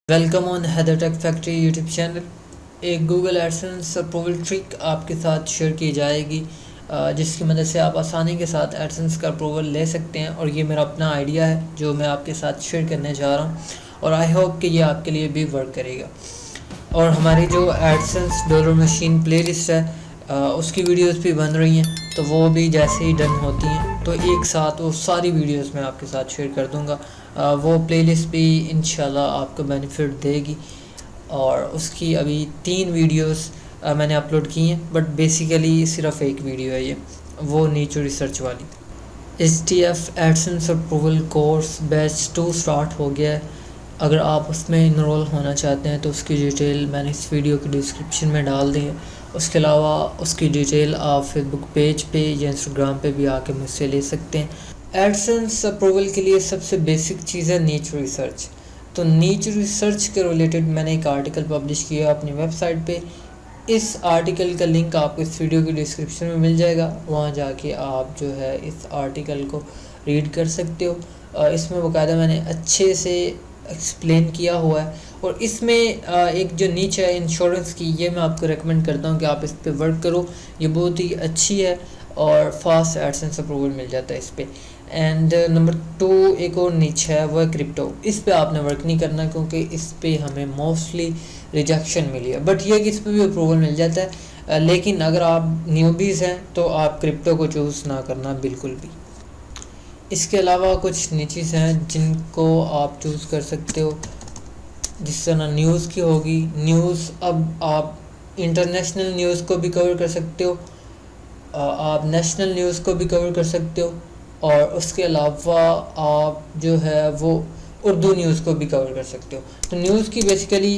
Welcome on Haider tech factory YouTube channel. एक Google AdSense approval trick आपके साथ share की जाएगी जिसकी मदद से आप आसानी के साथ एडसेंस का अप्रूवल ले सकते हैं। और ये मेरा अपना आइडिया है जो मैं आपके साथ शेयर करने जा रहा हूँ और आई होप कि ये आपके लिए भी वर्क करेगा। और हमारी जो एडसेंस डॉलर मशीन प्लेलिस्ट है उसकी वीडियोस भी बन रही हैं, तो वो भी जैसे ही डन होती हैं तो एक साथ वो सारी वीडियोस मैं आपके साथ शेयर कर दूंगा। वो प्लेलिस्ट भी इंशाल्लाह आपको बेनिफिट देगी। और उसकी अभी 3 वीडियोस मैंने अपलोड की हैं, बट बेसिकली सिर्फ एक वीडियो है ये, वो नीचो रिसर्च वाली। HTF AdSense approval course batch 2 start हो गया है। अगर आप उसमें इनरोल होना चाहते हैं तो उसकी डिटेल मैंने इस वीडियो की डिस्क्रिप्शन में डाल दी है। उसके अलावा उसकी डिटेल आप फेसबुक पेज पे या इंस्टाग्राम पे भी आके मुझसे ले सकते हैं। एडसेंस अप्रूवल के लिए सबसे बेसिक चीज़ है नीच रिसर्च। तो नीच रिसर्च के रिलेटेड मैंने एक आर्टिकल पब्लिश किया अपनी वेबसाइट पे। इस आर्टिकल का लिंक आपको इस वीडियो की डिस्क्रिप्शन में मिल जाएगा, वहाँ जाके आप जो है इस आर्टिकल को रीड कर सकते हो। इसमें बाकायदा मैंने अच्छे से एक्सप्लेन किया हुआ है। और इसमें एक जो नीच है इंश्योरेंस की, ये मैं आपको रेकमेंड करता हूँ कि आप इस पर वर्क करो। ये बहुत ही अच्छी है और फास्ट एडसेंस अप्रूवल मिल जाता है इस पर। एंड नंबर 2 एक और नीच है, वो है क्रिप्टो। इस पे आपने वर्क नहीं करना क्योंकि इस पे हमें मोस्टली रिजेक्शन मिली है, बट ये कि इस पे भी अप्रूवल मिल जाता है। लेकिन अगर आप न्यूबीज़ हैं तो आप क्रिप्टो को चूज़ ना करना बिल्कुल भी। इसके अलावा कुछ नीचेस हैं जिनको आप चूज़ कर सकते हो, जिस तरह न्यूज़ की होगी। न्यूज़ अब आप इंटरनेशनल न्यूज़ को भी कवर कर सकते हो, आप नेशनल न्यूज़ को भी कवर कर सकते हो, और उसके अलावा आप जो है वो उर्दू न्यूज़ को भी कवर कर सकते हो। तो न्यूज़ की बेसिकली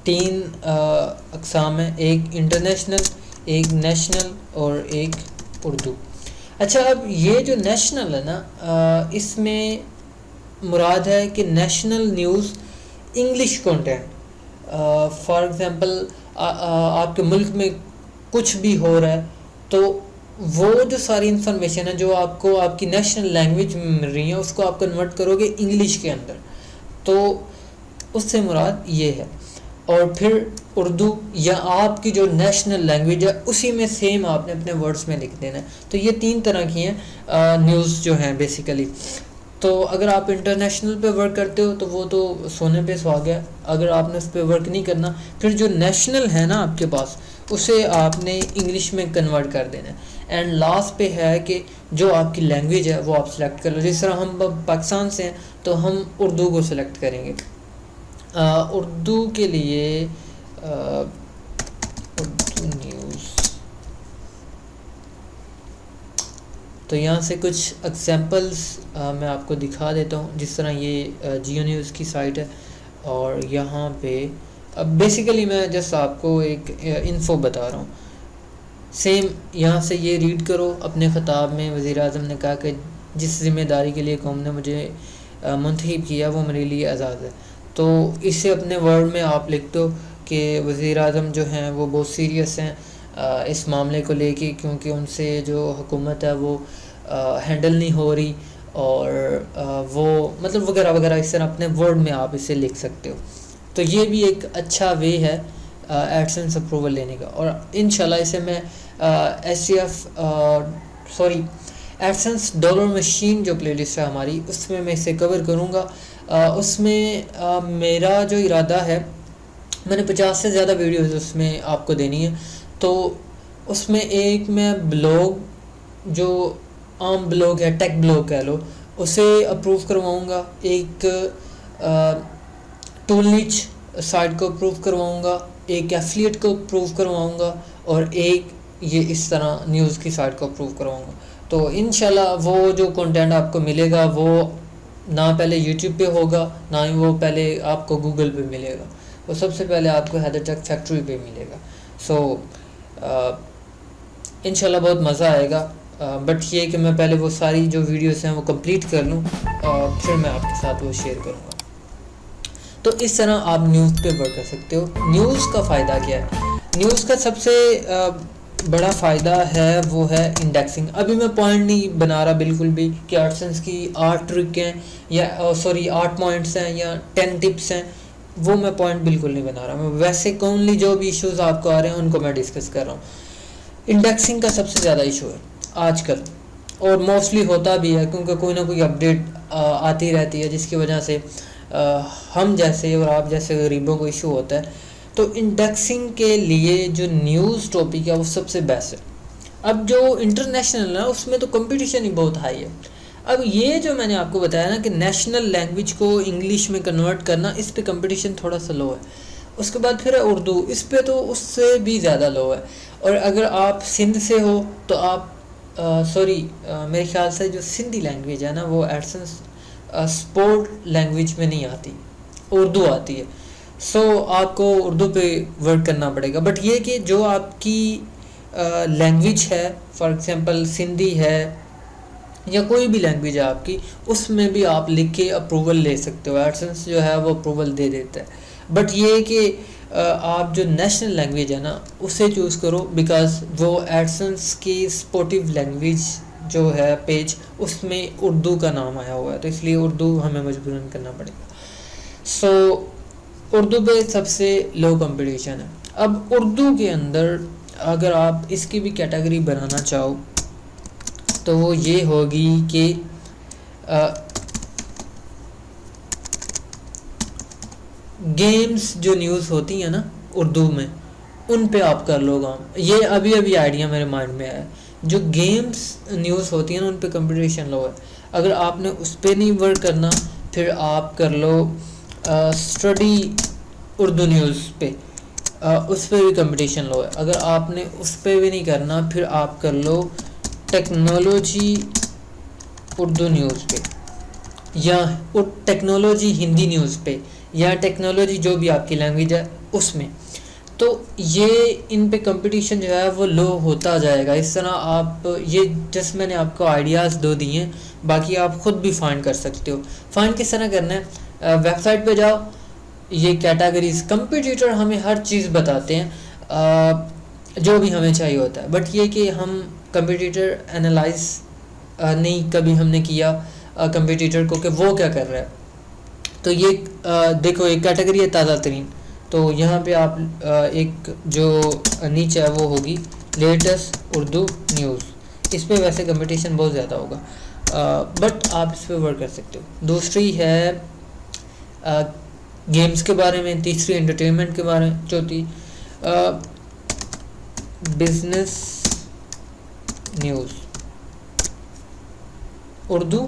3 अक़साम है, एक इंटरनेशनल, एक नेशनल और एक उर्दू। अच्छा, अब ये जो नेशनल है ना, इसमें मुराद है कि national news English content. For example आपके मुल्क में कुछ भी हो रहा है तो वो जो सारी इंफॉर्मेशन है जो आपको आपकी नेशनल लैंग्वेज में मिल रही है उसको आप कन्वर्ट करोगे इंग्लिश के अंदर, तो उससे मुराद ये है। और फिर उर्दू या आपकी जो नेशनल लैंग्वेज है उसी में सेम आपने अपने वर्ड्स में लिख देना है। तो ये 3 तरह की हैं न्यूज़ जो हैं बेसिकली। तो अगर आप इंटरनेशनल पे वर्क करते हो तो वो तो सोने पे सुहागा है। अगर आपने उस पर वर्क नहीं करना, फिर जो नेशनल है ना आपके पास, उसे आपने इंग्लिश में कन्वर्ट कर देना है। एंड लास्ट पे है कि जो आपकी लैंग्वेज है वो आप सेलेक्ट कर लो। जिस तरह हम पाकिस्तान से हैं तो हम उर्दू को सिलेक्ट करेंगे। उर्दू के लिए उर्दू न्यूज़, तो यहाँ से कुछ एग्जांपल्स मैं आपको दिखा देता हूँ। जिस तरह ये जियो न्यूज़ की साइट है और यहाँ पे अब बेसिकली मैं जस्ट आपको एक इन्फो बता रहा हूँ। सेम यहाँ से ये रीड करो। अपने ख़िताब में वज़ीर आज़म ने कहा कि जिस ज़िम्मेदारी के लिए कौम ने मुझे मुंतखब किया वो मेरे लिए आज़ाद है। तो इसे अपने वर्ड में आप लिख दो कि वज़ीर आज़म जो हैं वो बहुत सीरियस हैं इस मामले को लेके, क्योंकि उनसे जो हुकूमत है वो हैंडल नहीं हो रही, और वो मतलब वगैरह वगैरह इस तरह अपने वर्ड में आप इसे लिख सकते हो। तो ये भी एक अच्छा वे है एडसेंस अप्रूवल लेने का। और इंशाल्लाह इसे मैं एडसेंस डॉलर मशीन जो प्लेलिस्ट है हमारी, उसमें मैं इसे कवर करूँगा। उसमें मेरा जो इरादा है, मैंने 50 से ज़्यादा वीडियोस उसमें आपको देनी है। तो उसमें एक मैं ब्लॉग, जो आम ब्लॉग है, टेक ब्लॉग कह लो, उसे अप्रूव करवाऊँगा। एक टूल नीच साइट को अप्रूव करवाऊँगा, एक एफिलिएट को अप्रूव करवाऊँगा, और एक ये इस तरह न्यूज़ की साइट को अप्रूव करवाऊँगा। तो इंशाल्लाह वो जो कंटेंट आपको मिलेगा वो ना पहले यूट्यूब पे होगा, ना ही वो पहले आपको गूगल पे मिलेगा, वो सबसे पहले आपको हैदर टेक फैक्ट्री पे मिलेगा। सो इंशाल्लाह बहुत मज़ा आएगा। बट ये कि मैं पहले वो सारी जो वीडियोस हैं वो कंप्लीट कर लूँ और फिर मैं आपके साथ वो शेयर करूँगा। तो इस तरह आप न्यूज़ पे वर्क कर सकते हो। न्यूज़ का फ़ायदा क्या है? न्यूज़ का सबसे बड़ा फ़ायदा है वो है इंडेक्सिंग। अभी मैं पॉइंट नहीं बना रहा बिल्कुल भी कि एडसेंस की 8 ट्रिक हैं या 8 पॉइंट्स हैं या 10 टिप्स हैं। वो मैं पॉइंट बिल्कुल नहीं बना रहा, मैं वैसे ओनली जो भी इश्यूज आपको आ रहे हैं उनको मैं डिस्कस कर रहा हूँ। इंडेक्सिंग का सबसे ज़्यादा इशू है आजकल, और मोस्टली होता भी है क्योंकि कोई ना कोई अपडेट आती रहती है जिसकी वजह से हम जैसे और आप जैसे गरीबों को इशू होता है। तो इंडेक्सिंग के लिए जो न्यूज़ टॉपिक है वो सबसे बेस्ट है। अब जो इंटरनेशनल है उसमें तो कंपटीशन ही बहुत हाई है। अब ये जो मैंने आपको बताया ना कि नेशनल लैंग्वेज को इंग्लिश में कन्वर्ट करना, इस पे कंपटीशन थोड़ा सा लो है। उसके बाद फिर है उर्दू, इस पे तो उससे भी ज़्यादा लो है। और अगर आप सिंध से हो तो आप मेरे ख्याल से जो सिंधी लैंग्वेज है ना वो एडसेंस स्पोर्ट लैंग्वेज में नहीं आती, उर्दू आती है। सो आपको उर्दू पे वर्क करना पड़ेगा। बट ये कि जो आपकी लैंग्वेज है, फॉर एग्जांपल सिंधी है या कोई भी लैंग्वेज है आपकी, उसमें भी आप लिख के अप्रूवल ले सकते हो। एडसेंस जो है वो अप्रूवल दे देता है। बट ये कि आप जो नेशनल लैंग्वेज है ना उसे चूज़ करो, बिकॉज वो एडसेंस की स्पोर्टिव लैंग्वेज जो है पेज, उसमें उर्दू का नाम आया हुआ है, तो इसलिए उर्दू हमें मजबूरन करना पड़ेगा। सो उर्दू पे सबसे लो कंपटीशन है। अब उर्दू के अंदर अगर आप इसकी भी कैटेगरी बनाना चाहो तो वो ये होगी कि गेम्स जो न्यूज़ होती हैं ना उर्दू में, उन पे आप कर लो काम। ये अभी अभी आइडिया मेरे माइंड में आया। जो गेम्स न्यूज़ होती हैं ना उन पे कंपटीशन लो है। अगर आपने उस पर नहीं वर्क करना फिर आप कर लो स्टडी उर्दू न्यूज़ पे, उस पर भी कंपटीशन लो है। अगर आपने उस पर भी नहीं करना फिर आप कर लो टेक्नोलॉजी उर्दू न्यूज़ पे, या टेक्नोलॉजी हिंदी न्यूज़ पे, या टेक्नोलॉजी जो भी आपकी लैंग्वेज है उसमें। तो ये इन पे कंपटीशन जो है वो लो होता जाएगा। इस तरह आप ये जस्ट मैंने आपको आइडियाज़ दो दिए हैं, बाकी आप ख़ुद भी फाइंड कर सकते हो। फाइंड किस तरह करना है, वेबसाइट पे जाओ, ये कैटेगरीज, कंपटीटर हमें हर चीज़ बताते हैं जो भी हमें चाहिए होता है। बट ये कि हम कंपटीटर एनालाइज नहीं कभी हमने किया कंपटीटर को कि वो क्या कर रहा है। तो ये देखो एक कैटेगरी है ताज़ा तरीन, तो यहाँ पे आप एक जो नीचे है वो होगी लेटेस्ट उर्दू न्यूज़। इस पे वैसे कंपटीशन बहुत ज़्यादा होगा, बट आप इस पे वर्क कर सकते हो। दूसरी है गेम्स के बारे में, तीसरी एंटरटेनमेंट के बारे में, चौथी business news, Urdu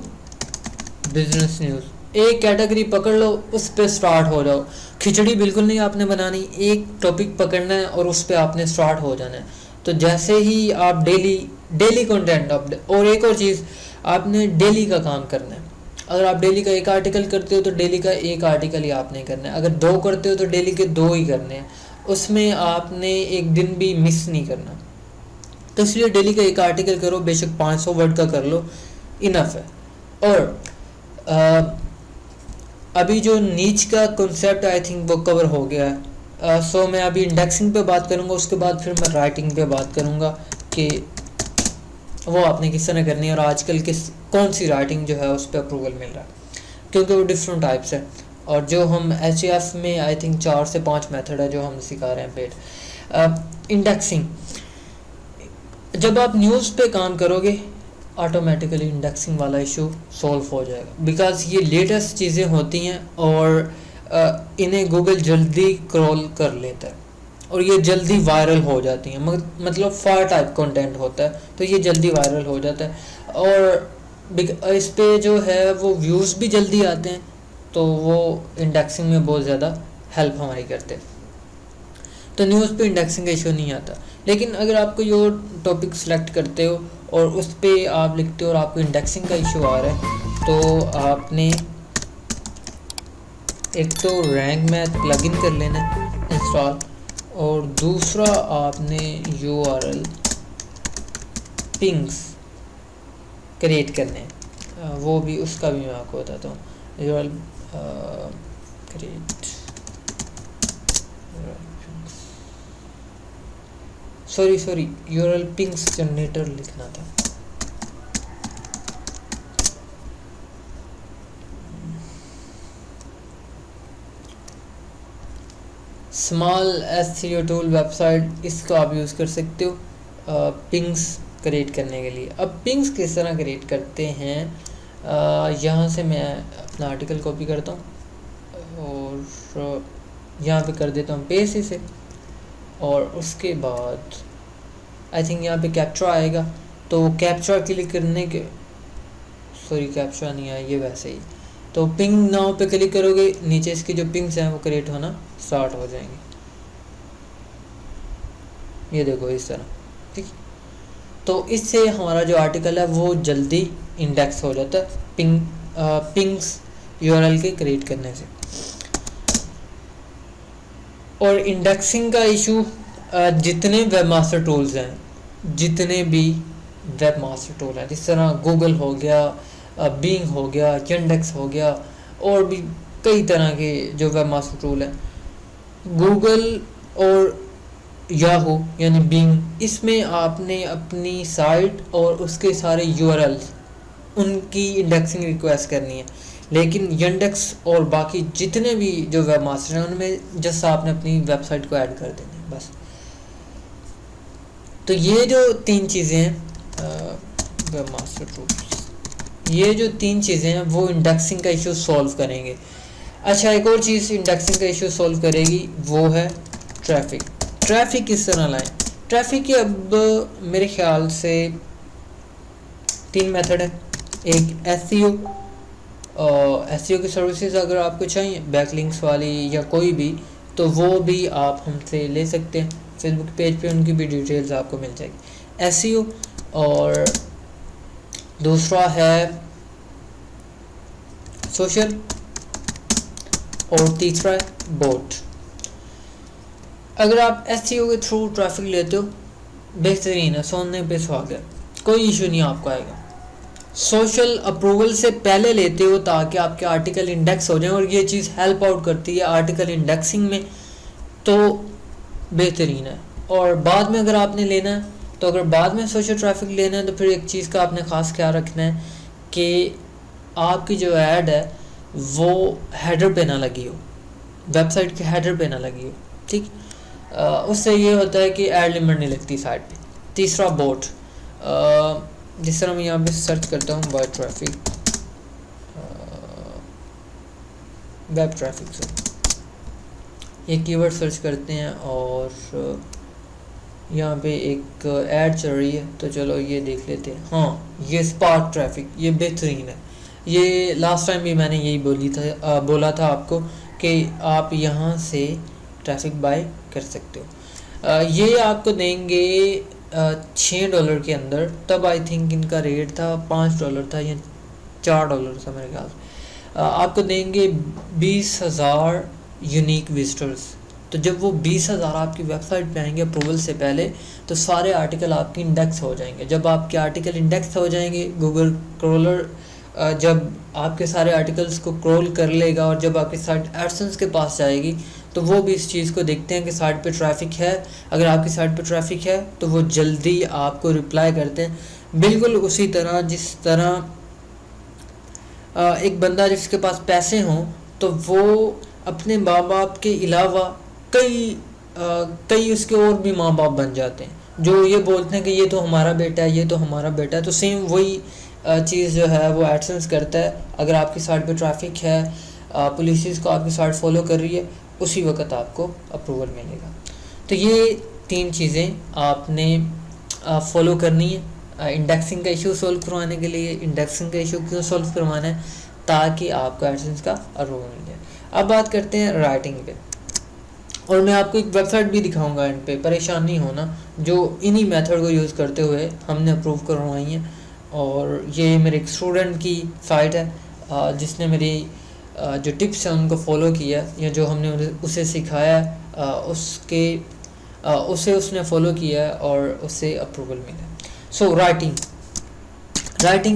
business news. एक कैटेगरी पकड़ लो, उस पे स्टार्ट हो जाओ। खिचड़ी बिल्कुल नहीं आपने बनानी, एक टॉपिक पकड़ना है और उस पे आपने स्टार्ट हो जाना है। तो जैसे ही आप डेली कंटेंट और एक और चीज़, आपने डेली का काम करना है। अगर आप डेली का एक आर्टिकल करते हो तो डेली का एक आर्टिकल ही आपने करना है। अगर 2 करते हो तो डेली के 2 ही करने हैं, उसमें आपने एक दिन भी मिस नहीं करना। तो इसलिए डेली का एक आर्टिकल करो, बेशक 500 वर्ड का कर लो, इनफ है। और अभी जो नीच का कॉन्सेप्ट आई थिंक वो कवर हो गया है। सो मैं अभी इंडेक्सिंग पे बात करूँगा, उसके बाद फिर मैं राइटिंग पे बात करूँगा कि वो आपने किस तरह करनी है और आजकल कौन सी राइटिंग जो है उस पर अप्रूवल मिल रहा है, क्योंकि वो डिफरेंट टाइप्स है। और जो हम HAF में आई थिंक 4 से 5 मेथड है जो हम सिखा रहे हैं पेड। इंडेक्सिंग, जब आप न्यूज़ पे काम करोगे ऑटोमेटिकली इंडेक्सिंग वाला इशू सॉल्व हो जाएगा, बिकॉज ये लेटेस्ट चीज़ें होती हैं और इन्हें गूगल जल्दी क्रॉल कर लेता है और ये जल्दी वायरल हो जाती हैं। मतलब फायर टाइप कंटेंट होता है तो ये जल्दी वायरल हो जाता है, और इस पे जो है वो व्यूज़ भी जल्दी आते हैं, तो वो इंडेक्सिंग में बहुत ज़्यादा हेल्प हमारी करते हैं। तो न्यूज़ पे इंडेक्सिंग का इशू नहीं आता। लेकिन अगर आप कोई और टॉपिक सेलेक्ट करते हो और उस पर आप लिखते हो और आपको इंडेक्सिंग का इशू आ रहा है, तो आपने एक तो रैंक मैथ प्लगइन कर लेना है इंस्टॉल, और दूसरा आपने URL पिंग्स क्रिएट करने हैं। वो भी, उसका भी मैं आपको बताता हूँ। URL create, sorry URL pings generator लिखना था। स्मॉल एसईओ टूल वेबसाइट, इसको आप यूज़ कर सकते हो पिंग्स क्रिएट करने के लिए। अब पिंग्स किस तरह क्रिएट करते हैं, यहाँ से मैं अपना आर्टिकल कॉपी करता हूँ और यहाँ पे कर देता हूँ पेस्ट इसे, और उसके बाद आई थिंक यहाँ पे कैप्चा आएगा, तो कैप्चा क्लिक करने के, सॉरी कैप्चा नहीं आया, ये वैसे ही, तो पिंग नाउ पे क्लिक करोगे, नीचे इसकी जो पिंग्स हैं वो क्रिएट होना स्टार्ट हो जाएंगे, ये देखो इस तरह, ठीक। तो इससे हमारा जो आर्टिकल है वो जल्दी इंडेक्स हो जाता है पिंग्स यूआरएल के क्रिएट करने से। और इंडेक्सिंग का इशू जितने वेब मास्टर टूल्स हैं, जितने भी वेब मास्टर टूल हैं, जिस तरह गूगल हो गया, बिंग हो गया, यंडेक्स हो गया, और भी कई तरह के जो वेब मास्टर टूल हैं, गूगल और याहू यानी बिंग, इसमें आपने अपनी साइट और उसके सारे यूआरएल्स उनकी इंडेक्सिंग रिक्वेस्ट करनी है। लेकिन यंडेक्स और बाकी जितने भी जो वेब मास्टर हैं उनमें जस्ट आपने अपनी वेबसाइट को ऐड कर देना है बस। तो ये जो तीन चीज़ें हैं वेब मास्टर टूल्स, ये जो तीन चीज़ें हैं वो इंडेक्सिंग का इशू सॉल्व करेंगे। अच्छा, एक और चीज़ इंडेक्सिंग का इशू सॉल्व करेगी, वो है ट्रैफिक। ट्रैफिक किस तरह लाएं? ट्रैफिक के अब मेरे ख्याल से 3 मेथड है। एक एसईओ, एसईओ की सर्विसेज अगर आपको चाहिए बैकलिंक्स वाली या कोई भी, तो वो भी आप हमसे ले सकते हैं, फेसबुक पेज पे उनकी भी डिटेल्स आपको मिल जाएगी, एसईओ। और दूसरा है सोशल, और तीसरा है बोट। अगर आप एसईओ के थ्रू ट्रैफिक लेते हो, बेहतरीन है, सोने पे सुहागा, कोई इशू नहीं आपको आएगा। सोशल अप्रूवल से पहले लेते हो ताकि आपके आर्टिकल इंडेक्स हो जाए, और ये चीज़ हेल्प आउट करती है आर्टिकल इंडेक्सिंग में, तो बेहतरीन है। और बाद में अगर आपने लेना है, तो अगर बाद में सोशल ट्रैफिक लेना है, तो फिर एक चीज़ का आपने ख़ास ख्याल रखना है कि आपकी जो ऐड है वो हेडर पे ना लगी हो, वेबसाइट के हेडर पे ना लगी हो, ठीक। उससे ये होता है कि ऐड लिमिट नहीं लगती साइट पे। तीसरा बोट, जिस तरह मैं यहाँ पे सर्च करता हूँ वेब ट्रैफिक, वेब ट्रैफिक से ये कीवर्ड सर्च करते हैं, और यहाँ पे एक ऐड चल रही है, तो चलो ये देख लेते हैं। हाँ, ये स्पार्क ट्रैफिक, ये बेहतरीन है। ये लास्ट टाइम भी मैंने यही बोला था आपको कि आप यहाँ से ट्रैफिक बाय कर सकते हो। ये आपको देंगे $6 के अंदर, तब आई थिंक इनका रेट था $5 था या $4 था मेरे ख्याल से। आपको देंगे 20,000 यूनिक विजिटर्स। तो जब वो 20,000 आपकी वेबसाइट पे आएंगे अप्रूवल से पहले, तो सारे आर्टिकल आपके इंडेक्स हो जाएंगे। जब आपके आर्टिकल इंडेक्स हो जाएंगे, गूगल क्रॉलर जब आपके सारे आर्टिकल्स को क्रॉल कर लेगा, और जब आपकी साइट एडसेंस के पास जाएगी, तो वो भी इस चीज़ को देखते हैं कि साइट पे ट्रैफिक है। अगर आपकी साइट पे ट्रैफिक है तो वो जल्दी आपको रिप्लाई करते हैं, बिल्कुल उसी तरह जिस तरह एक बंदा जिसके पास पैसे हों, तो वो अपने माँ बाप के अलावा कई उसके और भी माँ बाप बन जाते हैं, जो ये बोलते हैं कि ये तो हमारा बेटा है, ये तो हमारा बेटा है। तो सेम वही चीज़ जो है वो एडसेंस करता है। अगर आपकी साइट पे ट्रैफिक है, पुलिस को आपकी साइट फॉलो कर रही है, उसी वक्त आपको अप्रूवल मिलेगा। तो ये 3 चीज़ें आपने फॉलो करनी है इंडेक्सिंग का इशू सॉल्व करवाने के लिए। इंडेक्सिंग का इशू क्यों सॉल्व करवाना है? ताकि आपको एडसेंस का अप्रूवल मिल जाए। अब बात करते हैं राइटिंग पे, और मैं आपको एक वेबसाइट भी दिखाऊंगा इन पे, परेशान नहीं होना, जो इन्हीं मेथड को यूज़ करते हुए हमने अप्रूव करवाई है। और ये मेरे एक स्टूडेंट की साइट है, जिसने मेरी जो टिप्स हैं उनको फॉलो किया, या जो हमने उसे सिखाया उसे उसने फॉलो किया और उससे अप्रूवल मिला। सो राइटिंग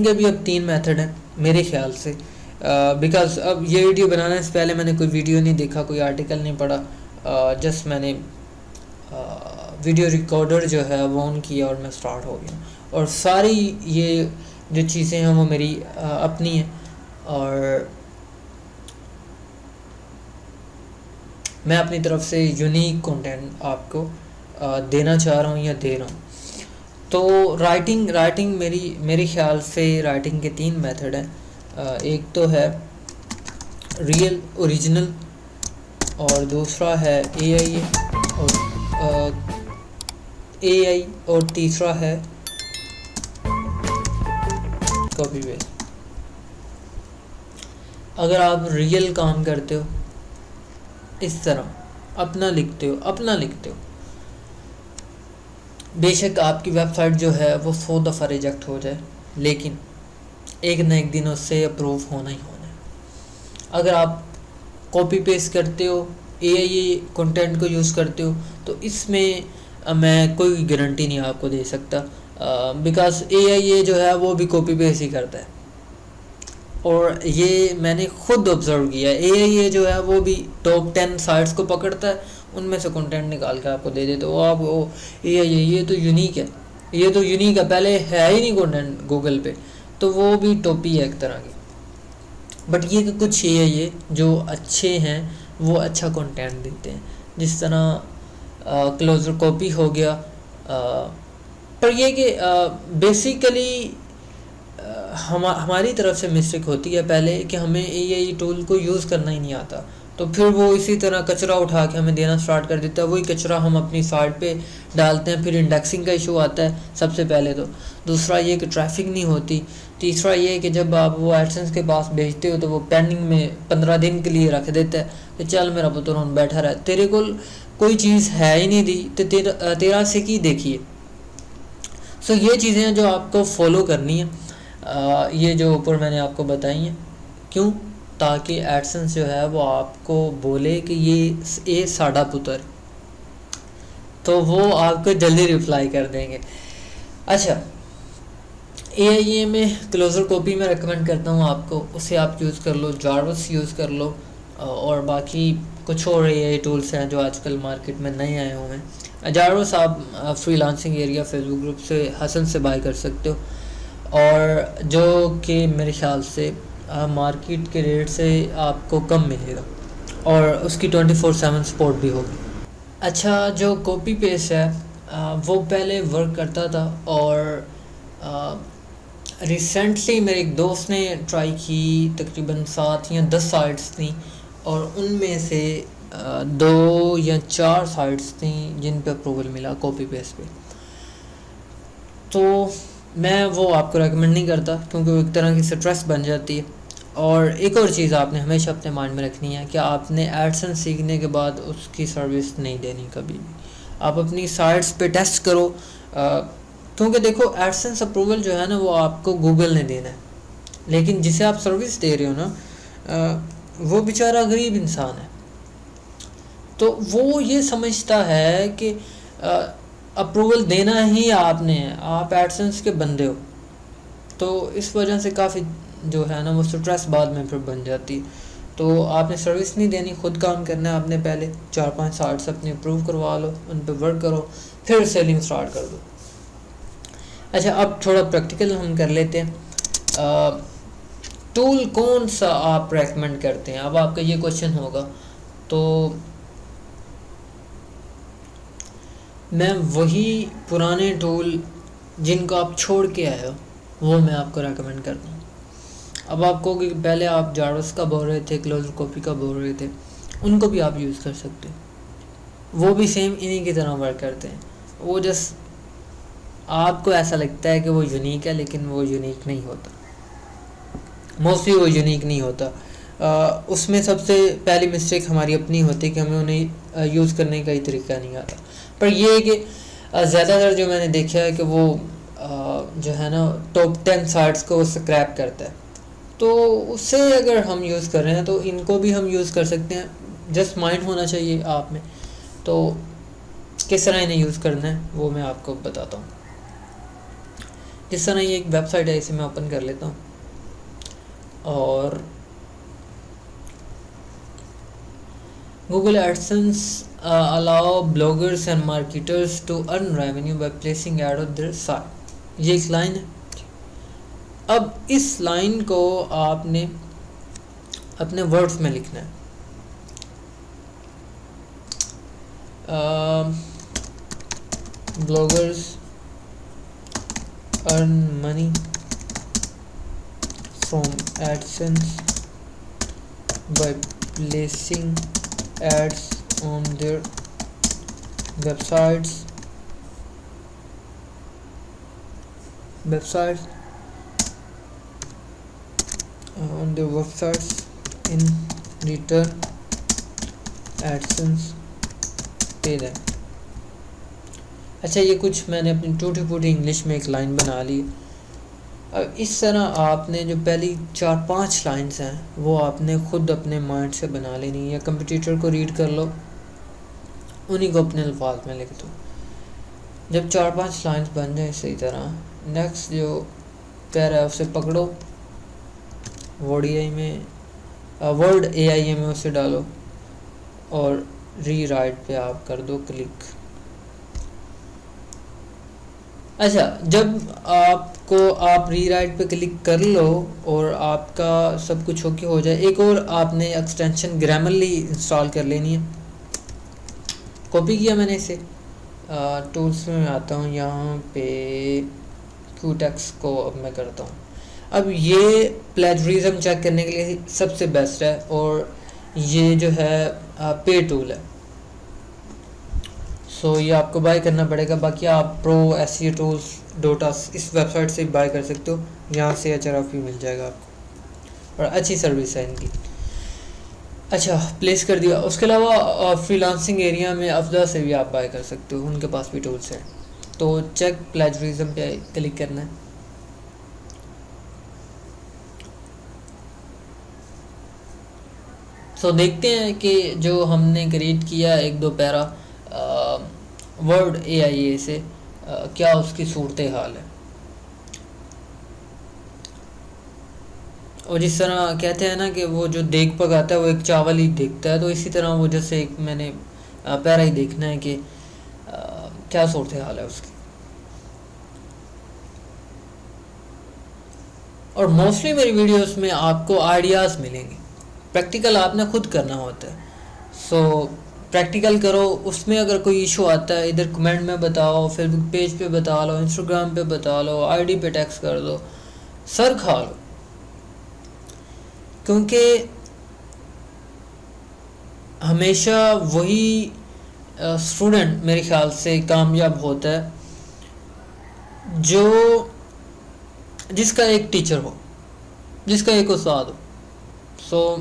के भी अब 3 मेथड हैं मेरे ख्याल से, बिकॉज अब ये वीडियो बनाने से पहले मैंने कोई वीडियो नहीं देखा, कोई आर्टिकल नहीं पढ़ा, जस्ट मैंने वीडियो रिकॉर्डर जो है वो ऑन किया और मैं स्टार्ट हो गया। और सारी ये जो चीज़ें हैं वो मेरी अपनी हैं। और मैं अपनी तरफ से यूनिक कंटेंट आपको देना चाह रहा हूँ या दे रहा हूँ। तो राइटिंग मेरे ख्याल से राइटिंग के 3 मेथड हैं। एक तो है रियल ओरिजिनल, और दूसरा है एआई, और तीसरा है कॉपी पेस्ट। अगर आप रियल काम करते हो, इस तरह अपना लिखते हो, बेशक आपकी वेबसाइट जो है वो 100 दफ़ा रिजेक्ट हो जाए, लेकिन एक न एक दिन उससे अप्रूव होना ही होना है। अगर आप कॉपी पेस्ट करते हो, एआई कंटेंट को यूज़ करते हो, तो इसमें मैं कोई गारंटी नहीं आपको दे सकता, बिकॉज एआई जो है वो भी कॉपी पेस्ट ही करता है। और ये मैंने खुद ऑब्जर्व किया, एआई जो है वो भी टॉप 10 साइट्स को पकड़ता है, उनमें से कंटेंट निकाल कर आपको दे देते। वो आप वो ये तो यूनिक है, पहले है ही नहीं कंटेंट गूगल पे, तो वो भी टॉपी है एक तरह की। बट ये कि कुछ ये जो अच्छे हैं वो अच्छा कंटेंट देते हैं, जिस तरह क्लोजर कॉपी हो गया। पर ये कि बेसिकली हमारी तरफ से मिस्टेक होती है पहले कि हमें एआई टूल को यूज़ करना ही नहीं आता, तो फिर वो इसी तरह कचरा उठा के हमें देना स्टार्ट कर देता है। वही कचरा हम अपनी साइट पे डालते हैं, फिर इंडेक्सिंग का इशू आता है सबसे पहले तो। दूसरा ये कि ट्रैफिक नहीं होती। तीसरा ये कि जब आप वो एडसेंस के पास भेजते हो तो वो पेंडिंग में 15 दिन के लिए रख देता है कि चल मेरा पुत्र हम बैठा रहा, तेरे को कोई चीज़ है ही नहीं दी तो तेरा से की देखिए। सो ये चीज़ें हैं जो आपको फॉलो करनी है, ये जो ऊपर मैंने आपको बताई हैं। क्यों? ताकि एडसेंस जो है वो आपको बोले कि ये साड़ा पुत्र, तो वो आपको जल्दी रिप्लाई कर देंगे। अच्छा, एआईए में क्लोजर कॉपी में रेकमेंड करता हूँ आपको, उसे आप यूज़ कर लो, जारवस यूज़ कर लो, और बाकी कुछ और एआई टूल्स हैं जो आजकल मार्केट में नए आए हुए हैं। जारवस आप फ्रीलांसिंग एरिया फेसबुक ग्रुप से हसन से बाय कर सकते हो, और जो कि मेरे ख्याल से मार्केट के रेट से आपको कम मिलेगा, और उसकी 24/7 सपोर्ट भी होगी। अच्छा, जो कॉपी पेस्ट है वो पहले वर्क करता था, और रिसेंटली मेरे एक दोस्त ने ट्राई की, तकरीबन 7 या 10 साइट्स थी, और उनमें से 2 या 4 साइट्स थी जिन पे अप्रूवल मिला कॉपी पेस्ट पे। तो मैं वो आपको रेकमेंड नहीं करता, क्योंकि वो एक तरह की स्ट्रेस बन जाती है। और एक और चीज़ आपने हमेशा अपने माइंड में रखनी है कि आपने एडसेंस सीखने के बाद उसकी सर्विस नहीं देनी कभी भी। आप अपनी साइट्स पे टेस्ट करो, क्योंकि देखो एडसेंस अप्रूवल जो है ना वो आपको गूगल ने देना है, लेकिन जिसे आप सर्विस दे रहे हो ना वो बेचारा गरीब इंसान है, तो वो ये समझता है कि अप्रूवल देना ही आपने है, आप एडसेंस के बंदे हो। तो इस वजह से काफ़ी जो है ना वो स्ट्रेस बाद में फिर बन जाती है। तो आपने सर्विस नहीं देनी, खुद काम करना है। आपने पहले 4-5 साइट्स अपने अप्रूव करवा लो, उन पर वर्क करो, फिर सेलिंग स्टार्ट कर दो। अच्छा, अब थोड़ा प्रैक्टिकल हम कर लेते हैं। टूल कौन सा आप रेकमेंड करते हैं? अब आपका ये क्वेश्चन होगा, तो मैं वही पुराने टूल जिनको आप छोड़ के आए हो वो मैं आपको रेकमेंड करता हूँ। अब आप कहोगे कि पहले आप जारवस का बोल रहे थे, क्लोजर कॉपी का बोल रहे थे, उनको भी आप यूज़ कर सकते हो। वो भी सेम इन्हीं की तरह वर्क करते हैं। वो जस्ट आपको ऐसा लगता है कि वो यूनिक है, लेकिन वो यूनिक नहीं होता। मोस्टली वो यूनिक नहीं होता। उसमें सबसे पहली मिस्टेक हमारी अपनी होती है कि हमें उन्हें यूज़ करने का ही तरीका नहीं आता। पर ये है कि ज़्यादातर जो मैंने देखा है कि वो जो है ना टॉप 10 साइट्स को स्क्रैप करता है, तो उससे अगर हम यूज़ कर रहे हैं तो इनको भी हम यूज़ कर सकते हैं। जस्ट माइंड होना चाहिए आप में। तो किस तरह इन्हें यूज़ करना है वो मैं आपको बताता हूँ। जिस तरह ये एक वेबसाइट है, इसे मैं ओपन कर लेता हूँ, और Google AdSense allow bloggers and marketers to earn revenue by placing ad on their site। ये एक लाइन है। अब इस लाइन को आपने अपने वर्ड्स में लिखना है। bloggers earn money from AdSense by placing ads on their websites in return AdSense pay them। अच्छा, ये कुछ मैंने अपनी टूटी फूटी इंग्लिश में एक लाइन बना ली। अब इस तरह आपने जो पहली 4-5 लाइंस हैं वो आपने ख़ुद अपने माइंड से बना लेनी है, या कंप्यूटर को रीड कर लो, उन्हीं को अपने अल्फाज में लिख दो। जब 4-5 लाइंस बन जाए सही तरह, नेक्स्ट जो पैरा है उसे पकड़ो, वर्ड एआई में उसे डालो और रीराइट पे आप कर दो क्लिक। अच्छा, जब आप रीराइट पे क्लिक कर लो और आपका सब कुछ ओके हो जाए, एक और आपने एक्सटेंशन ग्रामरली इंस्टॉल कर लेनी है। कॉपी किया मैंने इसे, टूल्स में आता हूँ, यहाँ पे क्यूटेक्स को अब मैं करता हूँ। अब ये प्लेजरिज्म चेक करने के लिए सबसे बेस्ट है और ये जो है पे टूल है। सो ये आपको बाय करना पड़ेगा। बाकी आप प्रो SEO tools इस वेबसाइट से बाय कर सकते हो, यहाँ से HRF मिल जाएगा आपको और अच्छी सर्विस है इनकी। अच्छा, प्लेस कर दिया। उसके अलावा फ्रीलांसिंग एरिया में अफजा से भी आप बाय कर सकते हो, उनके पास भी टूल्स हैं। तो चेक प्लेजरिज्म पे क्लिक करना है। सो देखते हैं कि जो हमने क्रिएट किया 1-2 पैरा वर्ड AIA से क्या उसकी सूरत हाल है। और जिस तरह कहते हैं ना कि वो जो देख पकाता है वो एक चावल ही देखता है, तो इसी तरह वो जैसे एक मैंने पैरा ही देखना है कि क्या सूरत हाल है उसकी। और मोस्टली मेरी वीडियोस में आपको आइडियाज़ मिलेंगे, प्रैक्टिकल आपने खुद करना होता है। सो प्रैक्टिकल करो। उसमें अगर कोई इशू आता है इधर कमेंट में बताओ, फेसबुक पेज पे बता लो, इंस्टाग्राम पे बता लो, आईडी पे टेक्स्ट कर दो, सर खा लो। क्योंकि हमेशा वही स्टूडेंट मेरे ख्याल से कामयाब होता है जिसका एक टीचर हो, जिसका एक उस्ताद हो। सो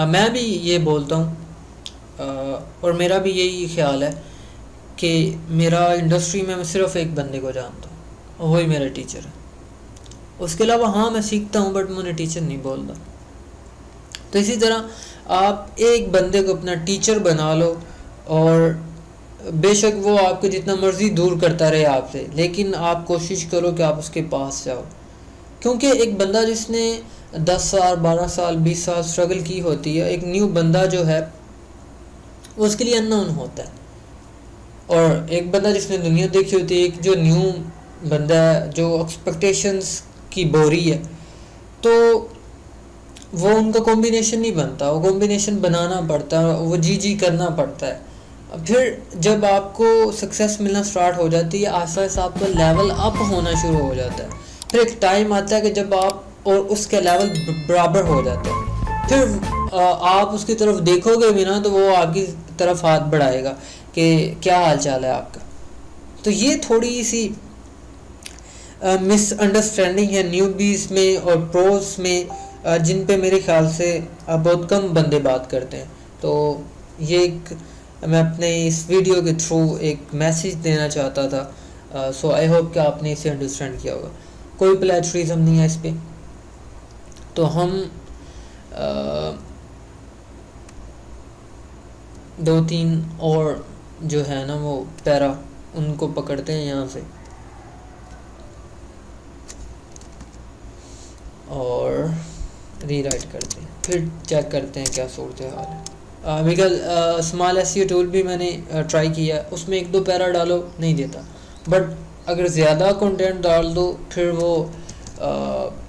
मैं भी ये बोलता हूँ और मेरा भी यही ख्याल है कि मेरा इंडस्ट्री में मैं सिर्फ एक बंदे को जानता हूँ और वही मेरा टीचर है। उसके अलावा हाँ मैं सीखता हूँ बट मुझे टीचर नहीं बोलता। तो इसी तरह आप एक बंदे को अपना टीचर बना लो और बेशक वो आपको जितना मर्ज़ी दूर करता रहे आपसे, लेकिन आप कोशिश करो कि आप उसके पास जाओ। क्योंकि एक बंदा जिसने 10 साल 12 साल 20 साल स्ट्रगल की होती है, एक न्यू बंदा जो है वो उसके लिए अननोन होता है। और एक बंदा जिसने दुनिया देखी होती है, एक जो न्यू बंदा है जो एक्सपेक्टेशंस की बोरी है, तो वो उनका कॉम्बिनेशन नहीं बनता, वो कॉम्बिनेशन बनाना पड़ता है, वो जी करना पड़ता है। फिर जब आपको सक्सेस मिलना स्टार्ट हो जाती है, आस्ता आस्ता आपका लेवल अप होना शुरू हो जाता है। फिर एक टाइम आता है कि जब आप और उसके लेवल बराबर हो जाते हैं, फिर आप उसकी तरफ देखोगे भी ना तो वो आपकी तरफ हाथ बढ़ाएगा कि क्या हाल चाल है आपका। तो ये थोड़ी सी मिसअंडरस्टैंडिंग है न्यूबीज में और प्रोस में, जिन पे मेरे ख्याल से बहुत कम बंदे बात करते हैं। तो ये एक मैं अपने इस वीडियो के थ्रू एक मैसेज देना चाहता था। सो आई होप कि आपने इसे अंडरस्टैंड किया होगा। कोई प्लेजरिज्म नहीं है इस पर। तो हम 2-3 और जो है ना वो पैरा उनको पकड़ते हैं यहाँ से और रीराइट करते हैं, फिर चेक करते हैं क्या सूरत हाल है। बिकॉज स्मॉल SEO टूल भी मैंने ट्राई किया, उसमें 1-2 पैरा डालो नहीं देता, बट अगर ज़्यादा कंटेंट डाल दो फिर वो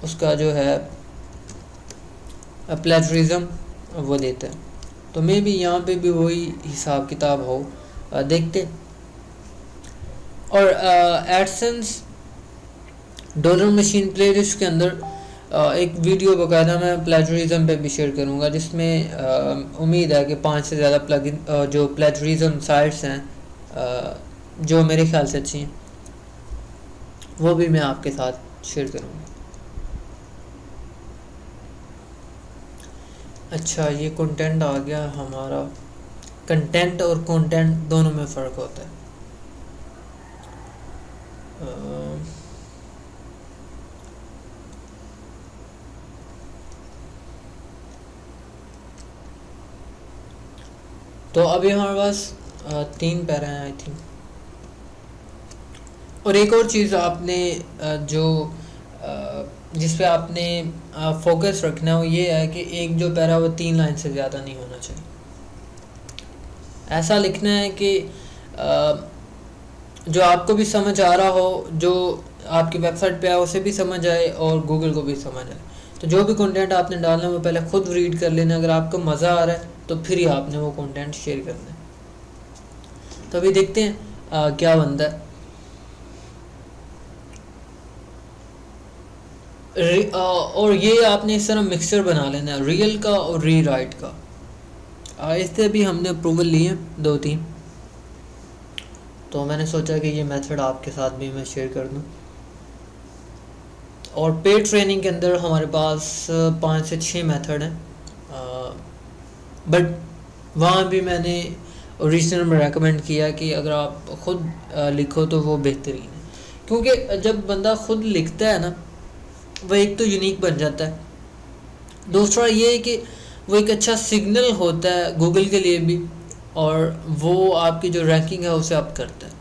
उसका जो है प्लेजरिज्म वो देता है। तो मे भी यहाँ पे भी वही हिसाब किताब हो। देखते हैं। और एडसेंस डॉलर मशीन प्लेलिस्ट के अंदर एक वीडियो बकायदा मैं प्लेजरिज्म पे भी शेयर करूँगा, जिसमें उम्मीद है कि 5 से ज़्यादा प्लगइन जो प्लेजरिज्म साइट्स हैं जो मेरे ख्याल से अच्छी हैं, वो भी मैं आपके साथ शेयर करूँगा। अच्छा, ये कंटेंट आ गया हमारा। कंटेंट और कंटेंट दोनों में फ़र्क होता है। तो अभी हमारे पास 3 पैरा हैं आई थिंक। और एक और चीज़ आपने जो जिस पे आपने फोकस रखना है वो ये है कि एक जो पैरा वो 3 लाइन से ज़्यादा नहीं होना चाहिए। ऐसा लिखना है कि जो आपको भी समझ आ रहा हो, जो आपकी वेबसाइट पे है उसे भी समझ आए और गूगल को भी समझ आए। तो जो भी कंटेंट आपने डालना है वो पहले खुद रीड कर लेना। अगर आपको मज़ा आ रहा है तो फिर ही आपने वो कंटेंट शेयर करना है। तो अभी देखते हैं क्या बनता है। और ये आपने इस तरह मिक्सचर बना लेना है, रियल का और रीराइट का। इससे भी हमने अप्रूवल लिए 2-3, तो मैंने सोचा कि ये मेथड आपके साथ भी मैं शेयर कर दूं। और पेड ट्रेनिंग के अंदर हमारे पास 5 से 6 मेथड हैं, बट वहाँ भी मैंने ओरिजिनल में रेकमेंड किया कि अगर आप ख़ुद लिखो तो वो बेहतरीन है, क्योंकि जब बंदा ख़ुद लिखता है ना वो एक तो यूनिक बन जाता है, दूसरा ये है कि वो एक अच्छा सिग्नल होता है गूगल के लिए भी, और वो आपकी जो रैंकिंग है उसे अप करता है।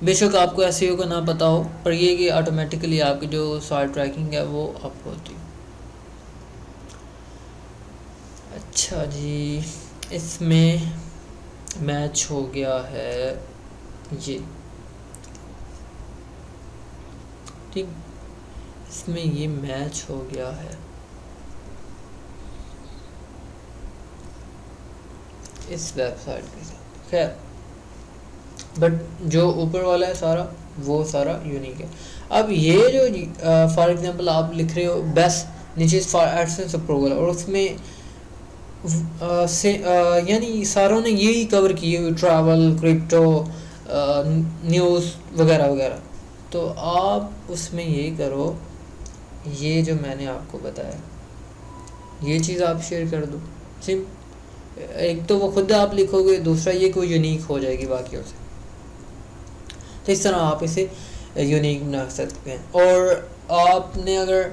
बेशक आपको एसईओ का ना पता हो, पर ये कि ऑटोमेटिकली आपकी जो साइट ट्रैकिंग है वो अप होती है। अच्छा जी, इसमें मैच हो गया है ये, ठीक, इसमें ये मैच हो गया है इस वेबसाइट के साथ। खैर, बट जो ऊपर वाला है सारा वो सारा यूनिक है। अब ये जो फॉर एग्जांपल आप लिख रहे हो best niches for AdSense approval, और उसमें यानी सारों ने यही कवर किए हुए, ट्रैवल, क्रिप्टो, न्यूज़ वगैरह वगैरह। तो आप उसमें ये करो, ये जो मैंने आपको बताया ये चीज़ आप शेयर कर दो। सिम एक तो वो खुद आप लिखोगे, दूसरा ये कोई यूनिक हो जाएगी बाकियों से। तो इस तरह आप इसे यूनिक बना सकते हैं। और आपने अगर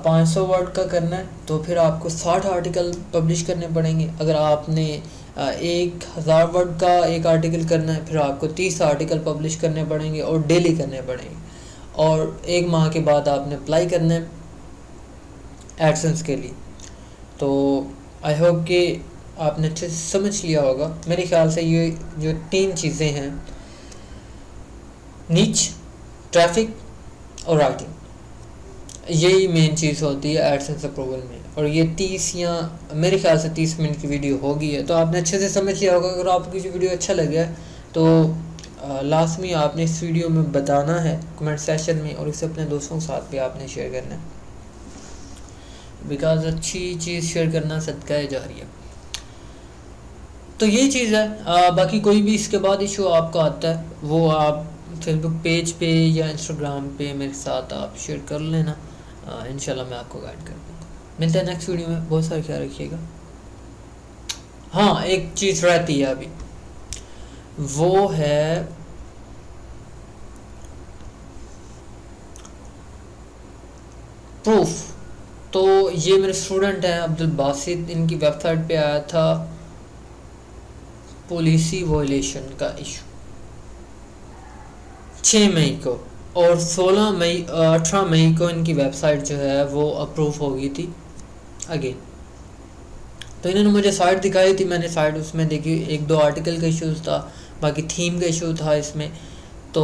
500 वर्ड का करना है तो फिर आपको 60 आर्टिकल पब्लिश करने पड़ेंगे। अगर आपने 1000 वर्ड का एक आर्टिकल करना है फिर आपको 30 आर्टिकल पब्लिश करने पड़ेंगे और डेली करने पड़ेंगे। और 1 माह के बाद आपने अप्लाई करना है एडसेंस के लिए। तो आई होप कि आपने अच्छे से समझ लिया होगा। मेरे ख्याल से ये जो 3 चीज़ें हैं, नीच, ट्रैफिक और राइटिंग, यही मेन चीज़ होती है एडसेंस अप्रूवल में। और ये 30 या मेरे ख्याल से 30 मिनट की वीडियो होगी है, तो आपने अच्छे से समझ लिया होगा। अगर आपको ये वीडियो अच्छा लगे तो लाजमी आपने इस वीडियो में बताना है कमेंट सेशन में, और इसे अपने दोस्तों के साथ भी आपने शेयर करना है, बिकॉज अच्छी चीज़ शेयर करना सदका जारिया। तो ये चीज़ है। बाकी कोई भी इसके बाद इशू आपको आता है वो आप फेसबुक पेज पे या इंस्टाग्राम पे मेरे साथ आप शेयर कर लेना। इंशाल्लाह मैं आपको गाइड कर दूँगा। मिलते हैं नेक्स्ट वीडियो में। बहुत सारा ख्याल रखिएगा। हाँ, एक चीज़ रहती है अभी, वो है प्रूफ। तो ये मेरे स्टूडेंट हैं अब्दुल बासित, इनकी वेबसाइट पे आया था पॉलिसी वायलेशन का इशू 6 मई को, और 18 मई को इनकी वेबसाइट जो है वो अप्रूव हो गई थी अगेन। तो इन्होंने मुझे साइट दिखाई थी, मैंने साइट उसमें देखी, 1-2 आर्टिकल का इशूज़ था, बाकी थीम का इशू था इसमें। तो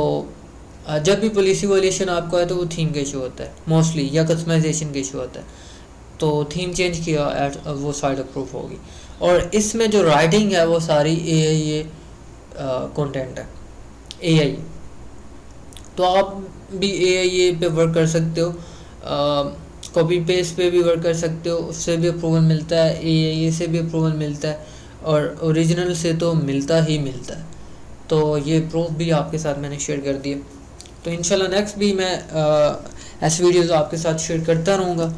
जब भी पॉलिसी वायलेशन आपको है तो वो थीम का इशू होता है मोस्टली, या कस्टमाइजेशन का इशू होता है। तो थीम चेंज किया, वो साइट अप्रूव होगी। और इसमें जो राइटिंग है वो सारी कंटेंट है, एआई। तो आप भी एआई पे वर्क कर सकते हो, कॉपी पेस्ट पे भी वर्क कर सकते हो, उससे भी अप्रूवल मिलता है, एआई से भी अप्रूवल मिलता है, और ओरिजिनल से तो मिलता ही मिलता है। तो ये प्रूफ भी आपके साथ मैंने शेयर कर दिए। तो इंशाल्लाह नेक्स्ट भी मैं ऐसे वीडियोस आपके साथ शेयर करता रहूँगा।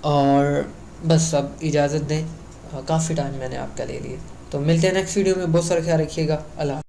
और बस अब इजाज़त दें, काफ़ी टाइम मैंने आपका ले लिया। तो मिलते हैं नेक्स्ट वीडियो में, बहुत सारा ख्याल रखिएगा। अल्लाह।